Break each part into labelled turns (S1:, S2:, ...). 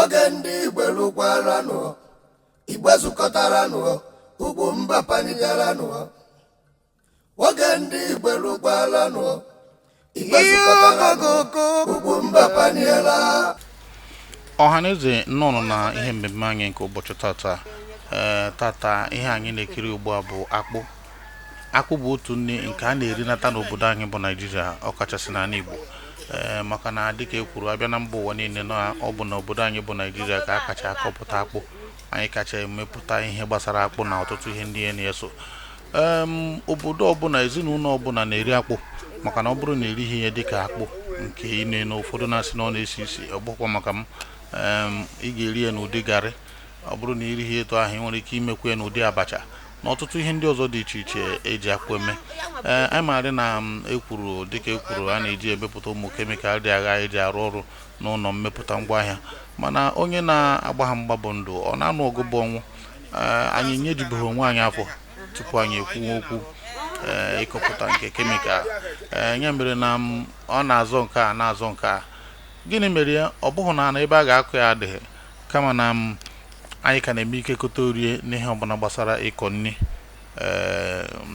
S1: Wagandi Belukwarano, Ibasukatarano, Ugwumba Panigarano, Wagandi Belukwarano, Ibasukatarano, Ugwumba Paniela.
S2: Ọhaneze nọ na ihe mmemme anyị nke ụbọchị tata ihe anyị na-ekiri ugbu a bụ akpụ. Akpụ bụ otu nri nke a na-erinata n'obodo anyị bụ Naịjirịa, ọkachasị n'ala Igbo. Maka na dịka ekwuru abịa na mba ụwa niile na ọ bụ n'obodo anyị bụ Naịjirịa ka a kacha akọpụta akpụ. Anyị kacha emepụta ihe gbasara akpụ na ọtụtụ ihe ndị na-eso. Obodo ọbụla, ezinụlọ ọbụla na-eri akpụ, maka na ọ bụrụ na erighị ihe dịka akpụ nke ine na ụfọdụ na-asị na ọ na-esi isi, ọ bụkwa maka m. Ị ga-eri ya n'ụdị garị. Ọ bụrụ na irighị etu ahụ, ị nwere ike imekwa ya n'ụdị abacha na ọtụtụ ihe ndị ọzọ dị iche iche eji akpụ eme. Anyị maara na ekwuru dịka ekwuru a na-eji emepụta ụmụ kemikal dị agha eji arụ ọrụ n'ụlọ mmepụta ngwaahịa, mana onye na-agba ha mgba bụ ndụ, ọ na-anụ ọgụ bụ ọnwụ. Anyị nyejibeghị onwe anyị afọ tupu anyị ekwuwe okwu ịkọpụta nke kemikal. Ya mere na ọ na-azọ nke a na-azọ nke a. Gịnị mere ya? Ọ bụghị na ebe a ga-akụ ya adịghị, kama na anyị ka na-eme ike kote orie n'ihe ọbụla gbasara ịkọ nri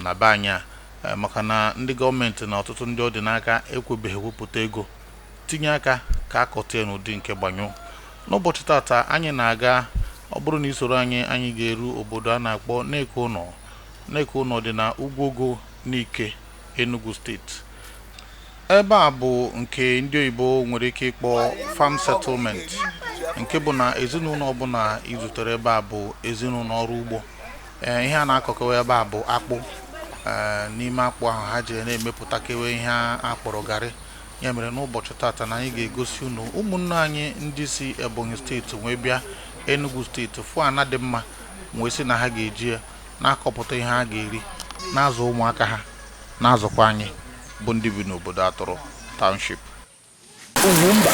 S2: na be anyị a, maka na ndị gọọmenti na ọtụtụ ndị ọdịnaka ekwebeghị wepụta ego tinye aka ka akọta ya n'ụdị nke gbanyụ. N'ụbọchị tata anyị na-aga, ọ bụrụ na isoro anyị ga-eru obodo a na-akpọ Nneka ụnọ dị na Ugwuogo n'Ike, Enugu steeti. Ebe a bụ nke ndị oyibo nwere ike ịkpọ farm settlement, nke bụ na ezinụlọ ọbụla izutere ebe a bụ ezinụlọ ọrụ ugbo. Ihe a na-akọkewa ebe a bụ akpụ. N'ime akpụ ahụ ha ji na-emepụtakewe ihe a kpọrọ garị. Ya mere n'ụbọchị tata na anyị ga-egosi unu ụmụnne anyị ndị si Ebonyi steeti wee bịa Enugu steeti fụ ana dị mma, wee sị na ha ga-eji ya na-akọpụta ihe ha ga-eri, na-azụ ụmụaka ha, na-azụkwa anyị bụ ndị bi n'obodo atọrọ township.
S1: Ugwumba.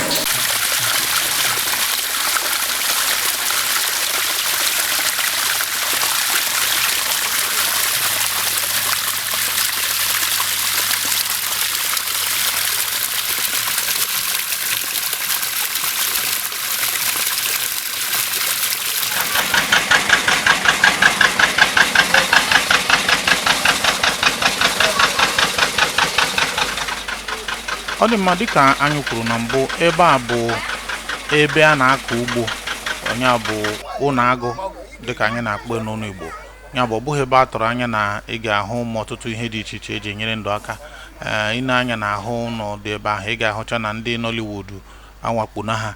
S2: Ọ dị mma, dịka anyị kwuru na mbụ, ebe a bụ ebe a na-akọ ugbo. Onye bụ ụlọ agụ dịka anyị na-akpọ n'ọnụ Igbo. Ya bụ ọ bụghị ebe a tọrọ anya na ị ga-ahụ ụmụ ọtụtụ ihe dị iche iche eji enyere ndụ aka. Ị na-anya na-ahụ ụlọ dị ebe ahụ, ị ga-ahụcha na ndị Nollywood anwakpu na ha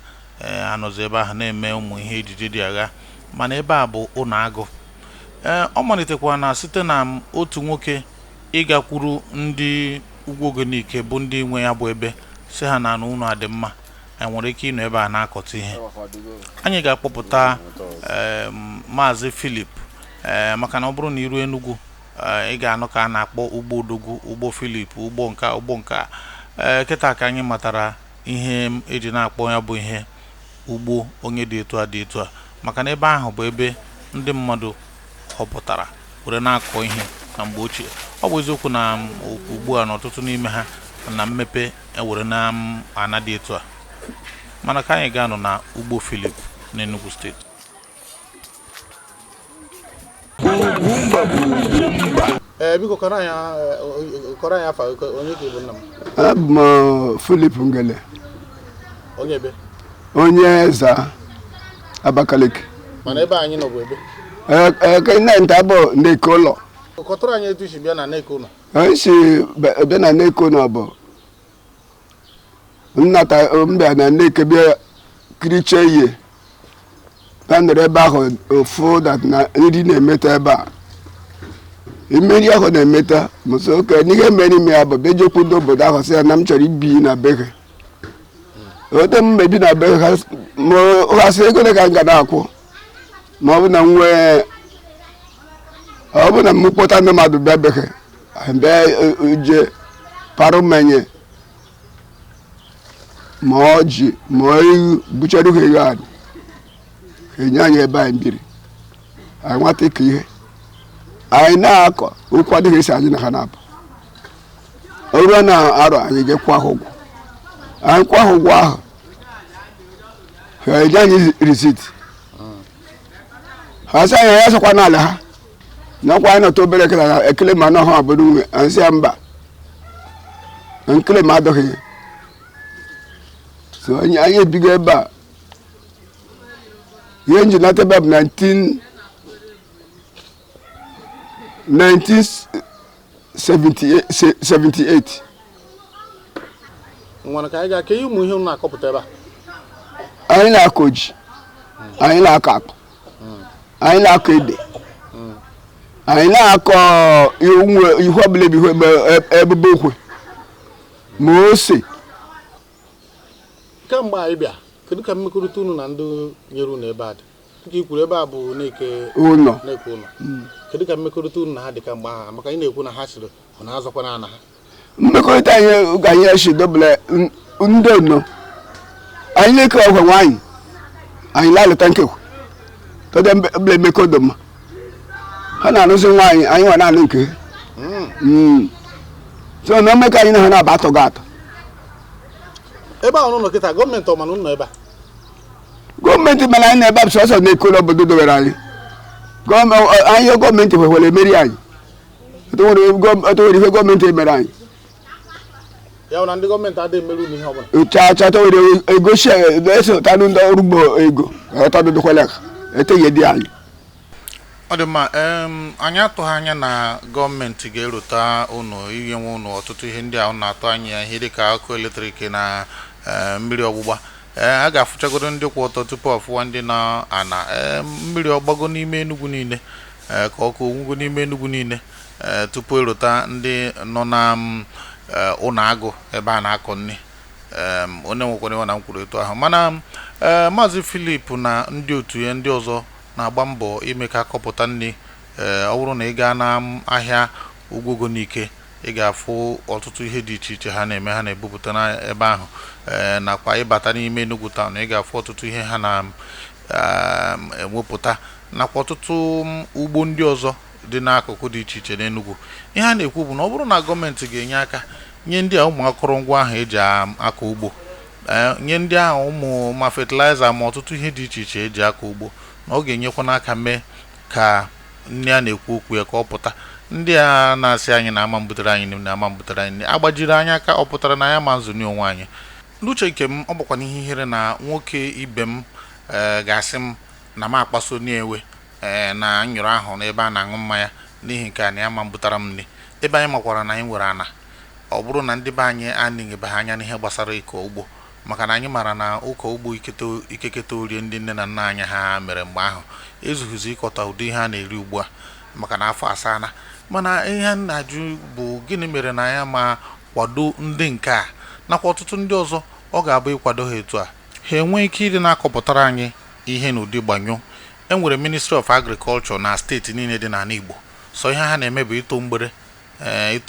S2: anọzi ebe ahụ na-eme ụmụ ihe ejije dị agha, mana ebe a bụ ụlọ agụ. Ọ malitekwa na site na otu nwoke ịgakwuru ndị Ugwuogo n'Ike bụ ndị nwe ya bụ ebe, si ha na ụlọ adị mma, nwere ike ịnọ ebe a na-akọta ihe. Anyị ga-akpọpụta Maazị Philip, maka na ọ bụrụ na iru Enugu ị ga-anụ ka a na-akpọ ugbo odogwu, ugbo Philip, ugbo nka. Kịta ka anyị matara ihe eji na-akpọ ya bụ ihe ugbo onye dị etu a, maka na ebe ahụ bụ ebe ndị mmadụ họpụtara were na-akọ ihe na mgbe ochie. Ọ bụ eziokwu na ugbu a n'ọtụtụ n'ime ha na mmepe ewere na ana dị etu a, mana ka anyị ga-anọ na ugbo Philip n'Enugu steeti. Biko kọrọ anyị afa onye ka bụ nna m.
S3: Abụ m Philip Ngele.
S2: Onye ebe?
S3: Onye Eza Abakaliki.
S2: Mana ebe anyị nọ bụ ebe?
S3: Ka nne nta bụ Nneka ụlọ.
S2: Kọtụrụ anyị etu isi bịa na Nneka ụlọ.
S3: Isi bịa na Nneka ụlọ bụ nnata mbịa na Nneka bịa kiriche ihe. A nọrọ ebe ahụ ofu na nri na-emeta ebe a. Mmiri ahụ na-emeta mụsọ oke n'ihe mere ime ya bụ bejekwu ndị obodo ahụ sị ya na m chọrọ ibi na behe. Ote m mebi na behe ha sị ego ka m ga na-akwụ, ma ọ bụ na nwee ọ bụ na m kpọta ndị mmadụ bịa behe bịa je parụ menye ma ọjị ma ihu buchara ihe ihe anyị enye anyị ebe anyị biri. Anyị nwata ike ihe anyị na-akọ okwu adịghị esi anyị na ha na-abụ. O ruo na arọ anyị ga-ekwu ahụ ụgwọ. Anyị kwa ahụ ụgwọ ahụ anyị receipt ha sị anyị ya sịkwa n'ala ha nakwa anyị nọta obere ekele ma n'ọhụ obodo nwe ansị ya mba nkele ma adọghị ya so anyị ebigo ebe a ihe nji nata ebe a bụ 1978
S2: nwere ka anyị ga-ake ụmụ ihe na-akọpụta ebe a
S3: anyị na-akọ ji anyị na-akọ akpụ anyị na-akọ ede anyị na-akọ ihe ọbụla ebe ebube okwe ma ose
S2: kemgbe anyị bịa kedu ka mmekọrịta unu na ndị nyere unu ebe a dị dịka i kwuru ebe a bụ na-eke ụlọ kedu ka mmekọrịta unu na ha dị ka mgbe ahụ maka anyị na-ekwu na ha siri ọ na-azọkwa na ana ha
S3: mmekọrịta anyị ga-anyị echi dobele ndị ono anyị na-eke ọgwụ nwaanyị anyị lalụta nkekwe tọdụ mbele mekodoma ha na-arụzi nwaanyị anyị nwa na-anụ nke so na mmekọ anyị na ha na-aba atọ ga atọ
S2: ebe ahụ nọ kịta gọọmenti ọmana nọ ebe a
S3: gọọmenti mana anyị na-ebe a sọsọ na-ekolo obodo dowere anyị anyị gọọmenti hwekwere emeri anyị nwere ihe gọọmenti emere anyị
S2: ya na ndị gọọmenti adịghị emerụ n'ihe ọbụla
S3: chacha towere ego esotanụ ndị ọrụ ugbo ego ọtọdụdụkwele eteghe dị anyị
S2: ọ dị mma anyị atụghị anya na gọọmenti ga-erute ụnụ inyenwe ụnụ ọtụtụ ihe ndị ahụ na-atụ anya ihe dịka ọkụ eletrik na mmiri ọgbụgba a ga-afụchagodo ndị kwụ ọtọ tupu ọfụwa ndị na-ana mmiri ọgbago n'ime Enugu niile ka ọkụ onwugo n'ime Enugu niile tupu erute ndị nọ na ụlọ agụ ebe a na-akọ nri onye nwekwara iwe na m kwuru etu ahụ mana Maazị Philip na ndị otu ya ndị ọzọ na-agba mbọ ime ka akọpụta nri ọ bụrụ na ị gaa na ahịa Ugwugonike ị ga-afụ ọtụtụ ihe dị iche iche ha na-eme ha na-ebupụta n'ebe ahụ nakwa ịbata n'ime Enugu Town ị ga-afụ ọtụtụ ihe ha na-ewepụta nakwa ọtụtụ ugbo ndị ọzọ dị n'akụkụ dị iche iche n'Enugu ihe a na-ekwu bụ na ọ bụrụ na gọọmenti ga-enye aka nye ndị a ụmụ akụrụngwa ahụ eji akọ ugbo nye ndị ahụ ụmụ ma fertilizer ma ọtụtụ ihe dị iche iche eji akọ ugbo na ọ ga-enyekwa n'aka mee ka nri a na-ekwu okwu ya ka ọ pụta ndị a na-asị anyị na ama mbutere anyị na ama mbutere anyị agbajiri anyị aka ọ pụtara na ya ma nzụni onwe anyị n'uche nke m ọ bụkwa n'ihe ihere na nwoke ibe m ga-asị m na m akpaso n'ewe na nyụrụ ahụ n'ebe a na-aṅụ mmanya n'ihi nke a na ya ma mbutara m nri ebe anyị makwara na anyị nwere ana ọ bụrụ na ndị be anyị anịghebe ha anya n'ihe gbasara ịkọ ugbo maka na anyị mara na ụkọ ugbo ikeketa orie ndị nne na nna anyị ha mere mgbe ahụ ezughịzi ịkọta ụdị ihe a na-eri ugbu a maka na afọ asaana mana ihe a na-ajụ bụ gịnị mere na ya ma kwado ndị nke a nakwa ọtụtụ ndị ọzọ ọ ga-abụ ịkwado ha etu a ha enwee ike ịdị na-akọpụtara anyị ihe n'ụdị gbanyụ enwere Ministry of Agriculture na steeti niile dị n'ala Igbo so ihe ha na-eme bụ ịtụ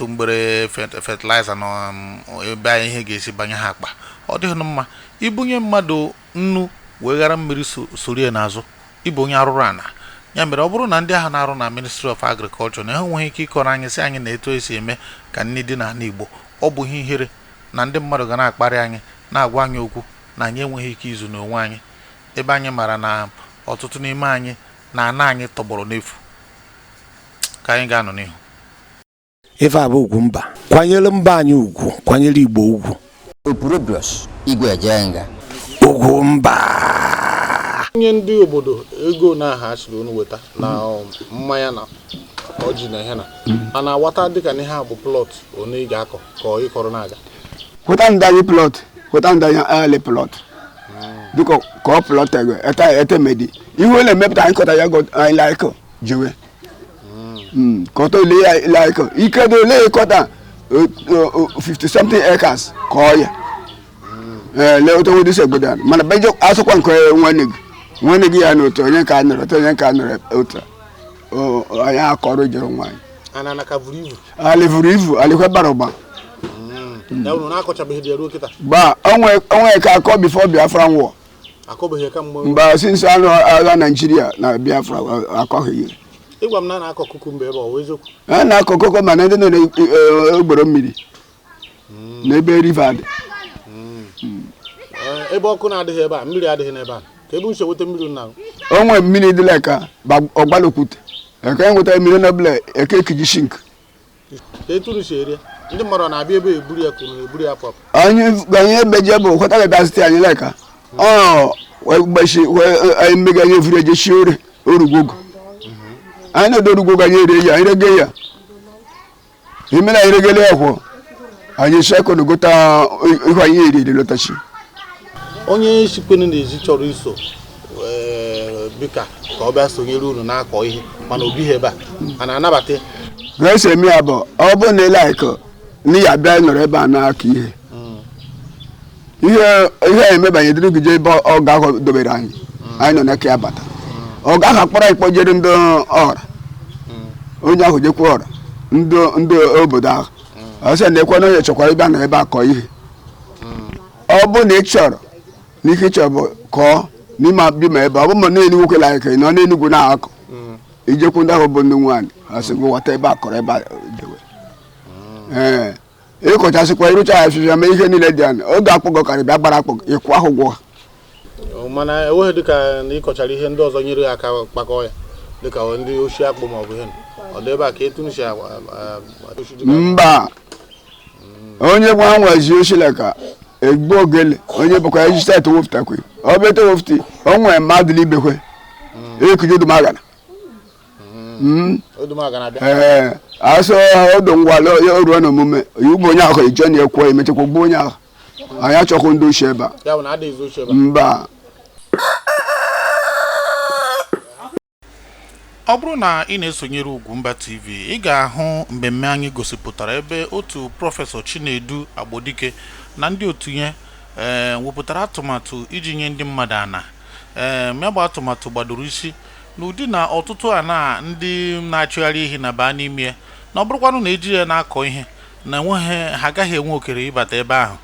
S2: mgbere fertilizer na ebe anyị ihe ga-esi banye ha akpa ọ dịghị mma ibunye mmadụ nnu wee ghara mmiri sorie n'azụ ịbụ onye arụrụ ana ya mere ọ bụrụ na ndị ahụ na-arụ na Ministry of Agriculture na ha nweghị ike ịkọrọ anyị sị anyị na etu esi eme ka nri dị n'ala Igbo ọ bụ ihe ihere na ndị mmadụ ga na-akparị anyị na-agwa anyị okwu na anyị enweghị ike izu n'onwe anyị ebe anyị mara na ọtụtụ n'ime anyị na ana anyị tọgbọrọ n'efu ka anyị ga-anọ n'ihu
S4: ife a bụ Ugwumba kwanyere mba anyị ugwu kwanyere Igbo ugwu
S5: Opurobios Igwe Ejenga
S4: Ugwumba
S2: nye ndị obodo ego na aha asịrị unu weta na mmanya na ọjị na ihe na a na-awata dịka na ihe a bụ plọt onye ị ga-akọ ka ọ ịkọrọ na-aga
S3: kwụta ndị anyị plọt kwụta ndị anyị ali plọt dịka ka ọ plọt etemedi ihe ole emepụta anyị kọta ya anyị laikọ jewe kọta ole laikọ ike dị ole kọta 50 something acres ka ọ ya lee otu nwere isi obodo anyị mana bejo asụkwa nke nwanne gị ya na otu onye ka nọrọ otu onye ka nọrọ otu anyị akọrọ jere nwaanyị alivuru ivu alikwe bara ụba gba onwe ka akọ bifo Biafra nwụọ mgbe since anụ agha Nigeria na Biafra akọghị a na-akọ koko mana ndị nọ n'ogboro mmiri n'ebe river dị
S2: ebe ọkụ na-adịghị ebe a mmiri adịghị n'ebe a ka ebe uche weta mmiri na
S3: onwe mmiri dị leka ọgbalokwute eke nweta mmiri na bụla eke ekiji shink
S2: ka eturu si eri ndị mmadụ na-abịa ebe eburu ya kụrụ eburu ya pọp
S3: anyị ebeje bụ kweta ga site anyị leka gbashi anyị mmega anyị evuru eje shi orugwogo anyị na-edo orugwogo anyị ere ya anyị rege ya imena anyị regele ya kwụ anyị sheko na gota ihe anyị eri lotachi
S2: onye sikwenu n'ezi chọrọ iso bika ka ọ bịa sonyere unu na-akọ ihe mana obighị ebe a na-anabata
S3: ga-esi eme ya bụ ọ bụ na ịlaịkụ n'ihi abịa nọrọ ebe a na-aka ihe emebanye dịrị gije ebe ọga ahụ dobere anyị nọ n'aka ya bata ọga ahụ akpọrọ ikpọ jere ndị ọra onye ahụ jekwa ọra ndị obodo ahụ ọsọ na-ekwe na onye chọkwara ebe a nọ ebe a kọọ ihe ọ bụ na ị chọrọ n'ike ịchọrọ bụ kọọ n'ime abịa ma ebe ọ bụ ma na-enu nwoke laịka nọ n'Enugu na-akọ ijekwu ndị ahụ bụ ndị nwaanyị asị gị wata ebe a kọrọ ebe a dewe ịkọchasịkwa ịrụcha ya afịfịa ma ihe niile dị anya oge akpọgọ karị bịa gbara akpọgọ ịkwụ ahụ ụgwọ
S2: mana enweghị dịka na ịkọchara ihe ndị ọzọ nyere aka kpakọ ya dịka ndị oshi akpụ ma ọ bụ ihe ọ dị ebe a ka etunusi
S3: mba onye gwa nwazi oshileka egbo ogele onye bụkwa eji steeti wofụtakwe ọ bụ ete wofụti o nwere mmadụ n'ibekwe ekuje dumagana asọ ọdụ ngwala ya oruo n'omume ugbo onye ahụ eje na-ekwo emechakwa gbuo onye ahụ anyị achọkwa ndị ochie ebe a mba
S2: ọ bụrụ na ị na-esonyere Ugwumba TV ị ga-ahụ mmemme anyị gosipụtara ebe otu prọfesọ Chinedu Agbodike na ndị otu ya wepụtara atụmatụ iji nye ndị mmadụ ana megba atụmatụ gbadoro isi n'ụdị na ọtụtụ ana ndị na-achụgharị ihe na baa n'ime ya na ọ bụrụkwanụ na eji ya na-akọ ihe na enweghị ha agaghị enwe okere ịbata ebe ahụ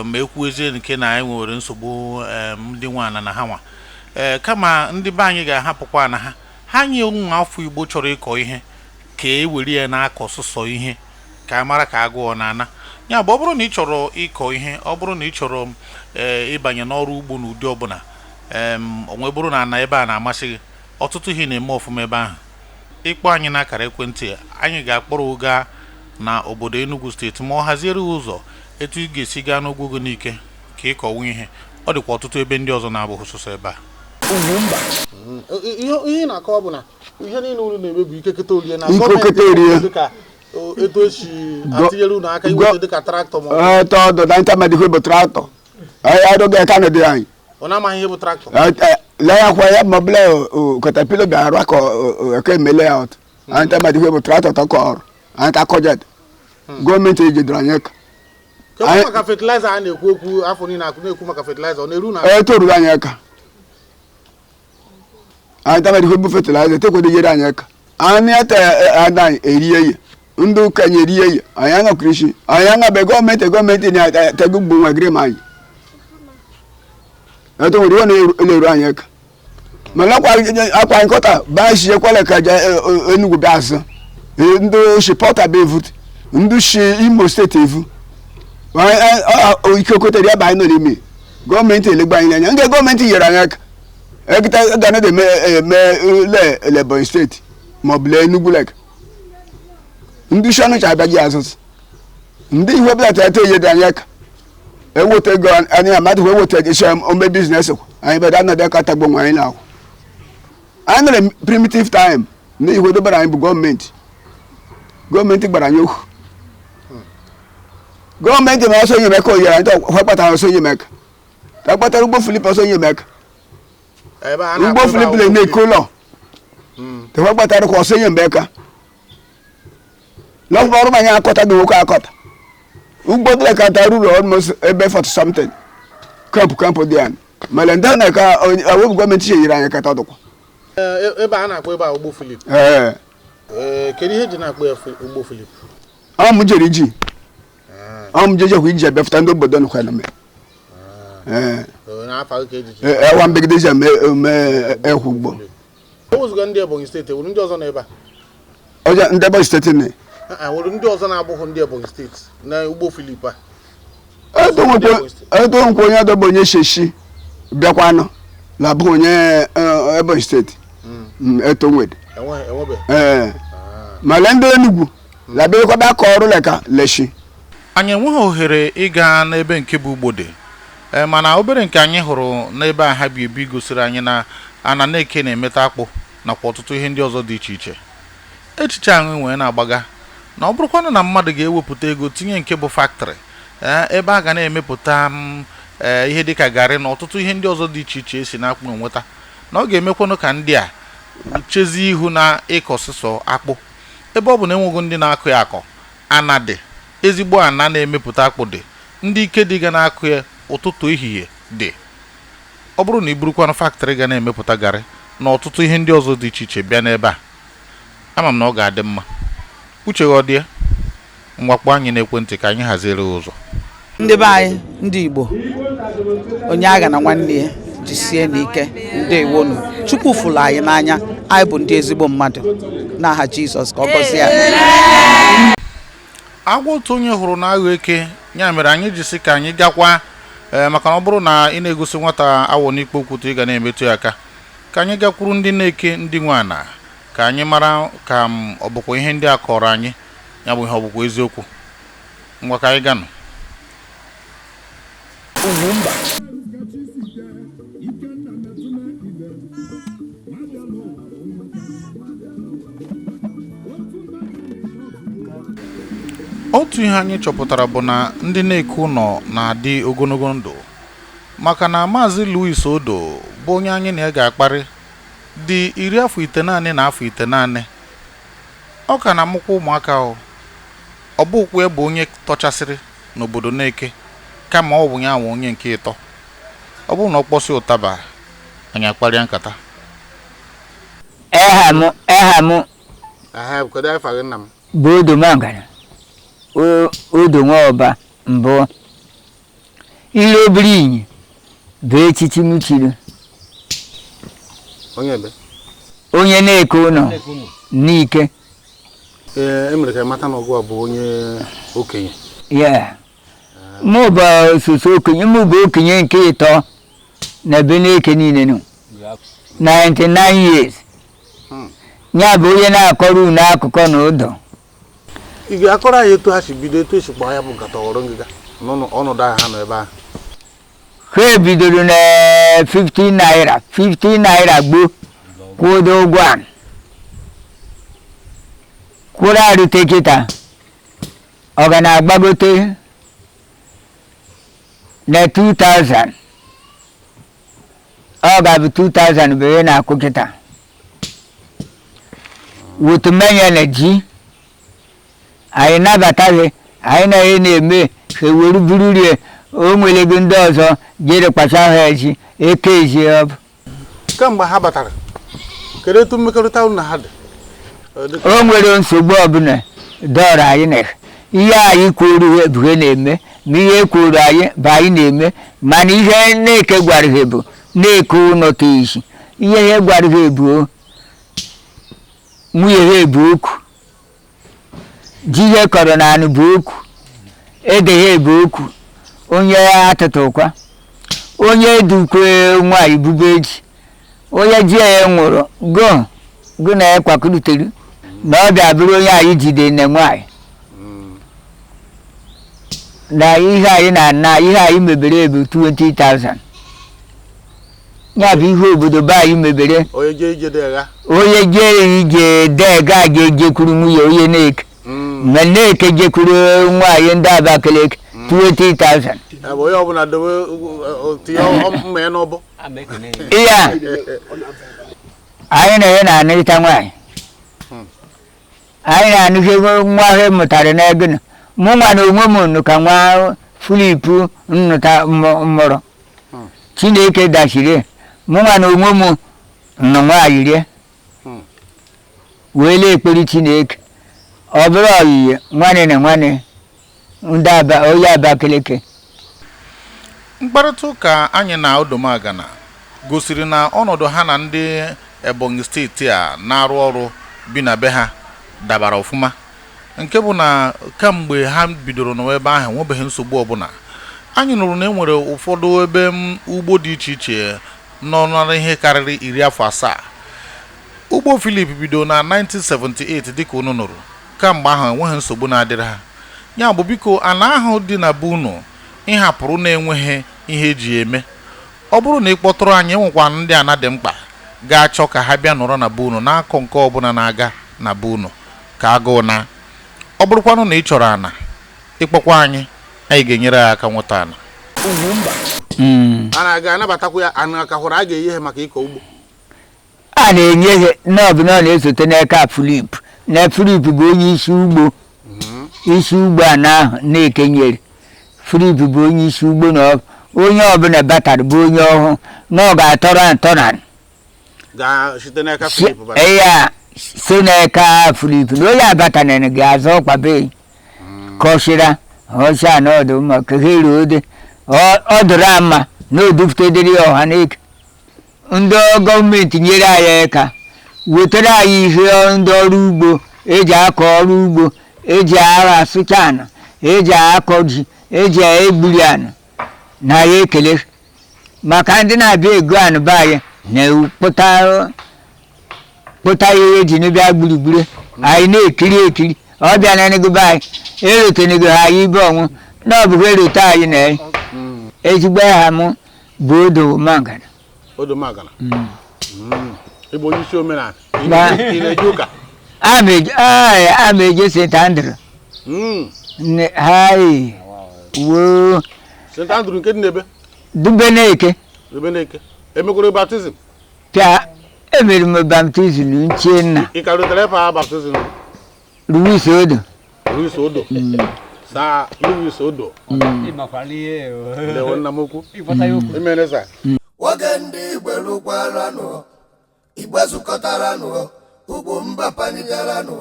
S2: ma ekwu ezie nke na anyị nwere nsogbu ndị nwaana na ha nwa kama ndị be anyị ga-ahapụkwa na ha nye nwa afọ Igbo chọrọ ịkọ ihe ka e were ya na-akọ sụsọ ihe ka a mara ka agụọ na ana ya bụ ọ bụrụ na ị chọrọ ịkọ ihe ọ bụrụ na ị chọrọ ịbanye n'ọrụ ugbo n'ụdị ọbụla onwe bụrụ na ana ebe a na-amasị gị ọtụtụ ihe na-eme ọfụma ebe ahụ ịkpọ anyị n'akara ekwentị anyị ga-akpọrọ gaa na obodo Enugu steeti ma ọ haziere ụzọ etu ị ga-esi gaa n'ogwugo n'ike ka ị kọwa ihe ọ dịkwa ọtụtụ ebe ndị ọzọ na-abụghị sọsọ ebe a ihe na-akọ bụ na ihe niile unu na-eme bụ ikeketa orie na gọọmenti dịka etu esi atinyere unu aka iweta dịka traktọ ma
S3: ọdụ na ntamadịkwe bụ traktọ adụghị aka na dị anyị
S2: ọ na-amaghị ihe bụ traktọ
S3: lee ya kwa ya ma ọbụla katapilo bịara aka eke emele ya ọtụ anyị ntamadịkwe bụ traktọ tọkọ ọrụ anyị takọjet gọọmenti ejidere anyị ka
S2: maka fertilizer a na-ekwu okwu afọ niile na-ekwu maka fertilizer ọ na-eru na
S3: etoruru anyị aka anyị tamadịkwe bụ fertilizer tekwede jere anyị aka anyị ata anyị erie ya ndị ụka nye erie ya anyị aṅakọrọ isi anyị aṅabe gọọmenti na-atego ugbo nwegịrị m anyị etowere iwe na-eru anyị aka mana akwa nkọta baa shi ekwele ka Enugu bịa azụ ndị shi pọta bụ evu ndị shi Imo steeti evu ike okotere ya bụ anyị nọ n'ime gọọmenti elegba anyị n'anya nke gọọmenti nyere anyị aka ekita ga na-eme le Ebonyi steeti maọbụ lee Enugu lek ndị shi ọnụcha abịaghị azụzụ ndị iwe bịata ete ihe dị anyị aka eweta ego anyị amadụ wee weta isi ome biznes kwa anyị beda anọdụ aka tagbo nwa anyị na-akwụ anyị nere primitive time na iwe dobara anyị bụ gọọmenti gbara anyị okwu gọọmenti ma ọsọ nyemeka oyere anyị kpatara ọsọ nyemeka ta kpatara ugbo Filip ọsọ nyemeka ugbo Filip na-eke ụlọ ta kpatara kwa ọsọ nyemeka lọfụ ọrụ anyị akọta gị nwoke akọta ugbo dị ka ta ruru almost ebe 40 something kampụ dị anyị mana ndị na ka awụ gọọmenti nyere anyị kata ọdụkwa
S2: ebe a na-akpọ ebe a ugbo Filip kedu ihe ji na-akpọ ya ugbo Filip
S3: m jere iji m jejekwa iji abịafụta ndị obodo nkwa na me ewa mbegidezi eme ekwu ugbo
S2: ozugbo ndị Ebonyi steeti wuru ndị ọzọ n'ebe a
S3: ndị Ebonyi steeti ne
S2: nwere ndị ọzọ na-abụghị ndị Ebonyi steeti na ugbo Filip a
S3: edo nkwo onye do bonye sheshi biakwano la bonye Ebonyi State eto nwede malende Enugu la be ko ba ko oru leka leshi
S2: anyị enweghị ohere ịga n'ebe nke bụ Ugbode mana obere nke anyị hụrụ n'ebe a ha bi ebi gosiri anyị na ana na-eke na-emeta akpụ nakwa ọtụtụ ihe ndị ọzọ dị iche iche. Echiche anyị nwee na-agbaga na ọ bụrụkwanụ na mmadụ ga-ewepụta ego tinye nke bụ factory ebe a ga na-emepụta ihe dịka garị na ọtụtụ ihe ndị ọzọ dị iche iche esi na akpụ enweta, na ọ ga-emekwanụ ka ndị a chezi ihu na ịkọ sịsọ akpụ ebe ọ bụ na enweghị ndị na-akụ ya akọ. Ana dị ezigbo ana na-emepụta akpụ dị, ndị ike dị ga na-akụ ya ụtụtụ ehihie dị. Ọ bụrụ na iburukwanụ factory ga na-emepụta garị na ọtụtụ ihe ndị ọzọ dị iche iche bịa n'ebe a, ama m na ọ ga-adị mma. Uche gị ọ dị ya? Mwakpo anyị n'ekwentị ka anyị haziere ụzọ.
S6: Ndị be anyị ndị Igbo, onye agha na nwanne ya jisie n'ike, ndewonu. Chukwu fụrụ anyị n'anya, anyị bụ ndị ezigbo mmadụ n'aha Jizọs, ka ọ gọzie ya.
S2: Agwa otu onye hụrụ na agha eke, ya mere anyị jisi ka anyị gakwa maka na ọ bụrụ na ị na-egosi nwata awọ n'ikpe okwutu ị ga na-emetụ ya aka, ka anyị gakwuru ndị na-eke ndị nwe ana ka anyị mara ka ọ bụkwa ihe ndị a kọrọ anyị ya bụ ihe ọ bụkwa eziokwu. Ngwa ka anyị ganụ. Otu ihe anyị chọpụtara bụ na ndị na-eke ụlọ na-adị ogologo ndụ, maka na Maazị Louis Odo bụ onye anyị na ya ga-akparị dị 19 na afọ 19. Ọ ka na-amụkwa ụmụaka ọ bụkwa ya bụ onye tọchasịrị n'obodo na-eke, kama ọ bụ ya nwe onye nke ịtọ. Ọ bụrụ na ọ kpọsị ụtaba anyị akparịa nkata.
S5: bụ Odo Mangana Odo Nwaọba mbụ ile obere inyi bụ echichi m chiri onye na-eke ụlọ n'ike.
S2: Emere ka mata na ọgụ bụ onye okenye.
S5: Ya mụ bụ ososo okenye, mụ bụ okenye nke ịtọ na ebe na-eke niile nọ 99 years. Ya bụ onye na-akọrọ unu akụkọ na ụdọ.
S2: Ị ga-akọrọ anyị etu ha si bido, etu esi kpọọ ya bụ nkata ọrụ ngịga ọnọdụ ha nọ ebe ahụ.
S5: Ha bidoro na 15 naira gboo kwụdo ụgwọ a kwụrụ arụte kịta ọ ga na-agbagote na 2000. Ọ ga-abụ 2000 bụ ihe na-akwụ kịta wotu mmanya na ji anyị nabataghị, anyị na ihe na-eme ka ewere buru rie o nwere ego ndị ọzọ jere kpacha ha eji eke ezi ọ bụ.
S2: Kamgbe ha batara, kedu etu mmekọrịta unu na ha dị?
S5: O nwere nsogbu ọbụla dọrọ anyị na ihe anyị kwuru bụ ihe na-eme, ma ihe kwuru anyị bụ anyị na-eme, mana ihe na-eke gwara ha bụ na-eke ụlọ ka isi. Ihe ha gwara ha bụ nwunye ha bụ okwu, ji ihe kọrọ na anụ bụ okwu, ede ha bụ okwu, onye atụtụkwa, onye dukwe nwaanyị bube ji, onye ji ya nwụrụ go na ya kwakọrutere na ọ bịa bụrụ onye anyị jide na nwaanyị na ihe anyị na ihe anyị mebere bụ 20,000. Ya bụ ihe obodo be anyị mebere.
S2: Onye jee ije
S5: dega ga-ejekwuru nwunye onye na-eke, ma na-eke jekwuru nwaanyị ndị Abakaliki 20,000.
S2: Onye ọbụla dobe tinye mma ya n'ọbụ.
S5: Iya anyị na ya na-anụrịta nwaanyị, anyị na-anụghị nwa ha mụtara n'ego na mụ nwa na onwe m nụ ka nwa Filip nnụta mụrụ. Chineke dachiri mụ nwa na onwe m nọ nwaanyị rie wee na-ekpere Chineke. Ọ bụrụ oyiye nwanne na nwanne ndị onye Abakaliki.
S2: Mkparịta ụka anyị na Odo Mangana gosiri na ọnọdụ ha na ndị Ebonyi steeti a na-arụ ọrụ bi na be ha dabara ọfụma, nke bụ na kamgbe ha bidoro n'ebe ahụ nwebeghị nsogbu ọbụla. anyị nụrụ na enwere ụfọdụ ebe ugbo dị iche iche nọ na ihe karịrị 10 afọ asaa. Ugbo Philip bido na 1978 dịka unu nụrụ. Kamgbe ahụ enweghị nsogbu na-adịrị ha. Ya bụ biko ana ahụ dị na be unu ịhapụrụ na-enweghị ihe eji eme. Ọ bụrụ na ị kpọtụrụ anyị enwekwa ndị ana dị mkpa ga-achọ ka ha bịa nọrọ na be unu n'akọ nke ọbụla na-aga na be unu ka agụụ na. Ọ bụrụkwanụ na ị chọrọ ana ịkpọkwa anyị ga-enyere ya aka nweta ana.
S7: Ana ga-anabatakwa ya ana ka hụrụ a ga-enye ha maka ịkọ ugbo.
S5: A na-enye ihe n'ọbụla na-esote n'aka Philip. Na Philip bụ onye isi ugbo. Isi ugbo a ahụ na-ekenyere. Philip bụ onye isi ugbo na onye ọbụla batara bụ onye ọhụụ na ọ ga-atọrọ atọrọ.
S7: Ga-site n'aka Philip.
S5: Ya si n'aka Philip na onye abatana ga-azọ ọkwa be kọshira ọcha na ọdụ maka here ode ọ dụrụ ama na odupụtadịrị ọha n'eke. Ndị gọọmenti nyere anyị aka wetara anyị ihe ndị ọrụ ugbo eji akọ ọrụ ugbo, eji agha asụcha ana, eji akọ ji, eji egburi ana na ya ekele maka ndị na-abịa ego anụ be anyị na-kpụta ihe eji n'ebịa gburugburu anyị na-ekiri ọ bịa na nego be anyị erotenego ha anyị ibe ọnwụ na ọ bụghị erote anyị na ezigbo ha mụ bụ odo magana.
S7: Odo magana. Igbo onye isi omenala. Ị na-eje ụka?
S5: A ma-eje St. Andrew. Hai. Woo.
S7: St. Andrew nke dị n'ebe?
S5: Dubeneke.
S7: Dubeneke. Emekwara baptizim?
S5: Pịa emere m baptizim nchie nna.
S7: Ị ka rutere ebe baptizim?
S5: Louis Odo.
S7: Louis Odo. Sa Louis Odo. Ndewo nna m ukwu. Imene sa.
S1: Oge ndị Igbo lụkwara nụ, Igbo zukọtara nụ, UGWUMBA panitere nụ.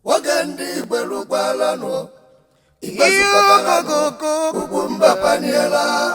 S1: Oge ndị Igbo lụkwara nụ, Igbo zukọtara nụ, UGWUMBA paniela.